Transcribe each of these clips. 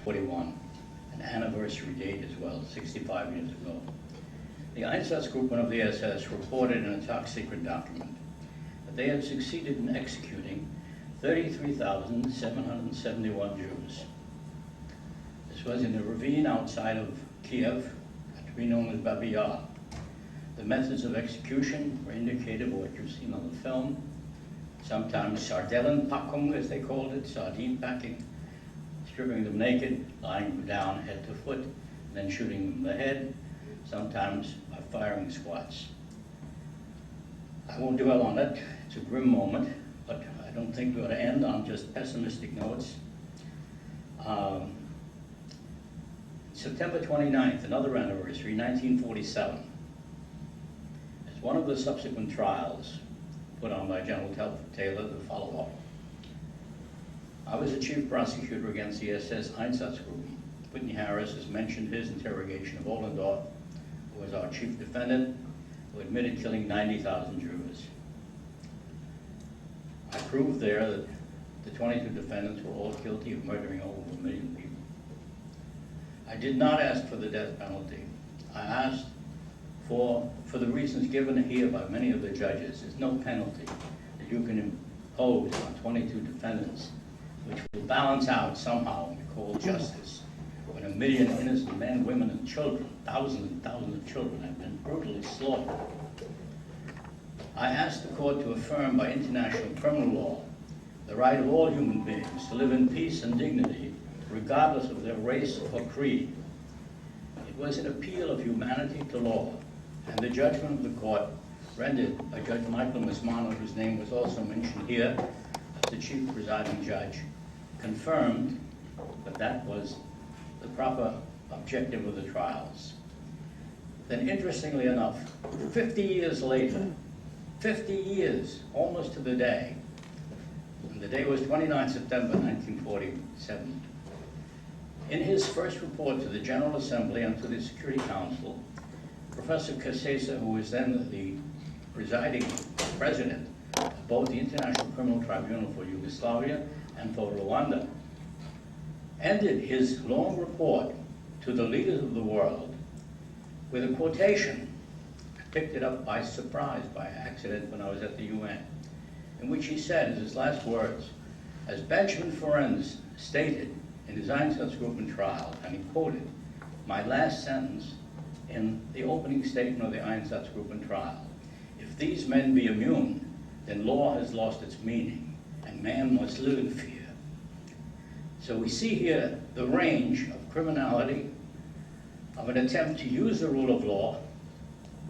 41, an anniversary date as well, 65 years ago. The Einsatzgruppen of the SS reported in a top-secret document that they had succeeded in executing 33,771 Jews. This was in a ravine outside of Kiev, to be known as Babi Yar. The methods of execution were indicated by what you've seen on the film, sometimes Sardellenpackung, as they called it, sardine packing, stripping them naked, lying them down head to foot, and then shooting them in the head, sometimes by firing squads. I won't dwell on it. It's a grim moment, but I don't think we ought to end on just pessimistic notes. September 29th, another anniversary, 1947. As one of the subsequent trials put on by General Taylor, the follow-up, I was the chief prosecutor against the SS Einsatzgruppen. Whitney Harris has mentioned his interrogation of Ohlendorf, who was our chief defendant, who admitted killing 90,000 Jews. I proved there that the 22 defendants were all guilty of murdering over 1 million people. I did not ask for the death penalty. I asked for the reasons given here by many of the judges. There's no penalty that you can impose on 22 defendants which will balance out somehow in cold justice when 1 million innocent men, women, and children, thousands and thousands of children, have been brutally slaughtered. I asked the court to affirm by international criminal law the right of all human beings to live in peace and dignity regardless of their race or creed. It was an appeal of humanity to law, and the judgment of the court rendered by Judge Michael Mismano, whose name was also mentioned here as the chief presiding judge, confirmed that that was the proper objective of the trials. Then, interestingly enough, 50 years later, 50 years, almost to the day, and the day was 29 September 1947, in his first report to the General Assembly and to the Security Council, Professor Casesa, who was then the presiding president of both the International Criminal Tribunal for Yugoslavia and for Rwanda, ended his long report to the leaders of the world with a quotation. I picked it up by surprise, by accident, when I was at the UN, in which he said, as his last words, as Benjamin Ferencz stated in his Einsatzgruppen trial, and he quoted my last sentence in the opening statement of the Einsatzgruppen trial: if these men be immune, then law has lost its meaning, and man must live in fear. So we see here the range of criminality, of an attempt to use the rule of law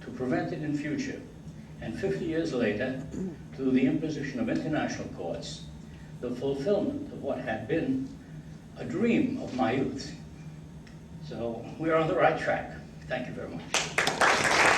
to prevent it in future, and 50 years later, through the imposition of international courts, the fulfillment of what had been a dream of my youth. So we're on the right track. Thank you very much.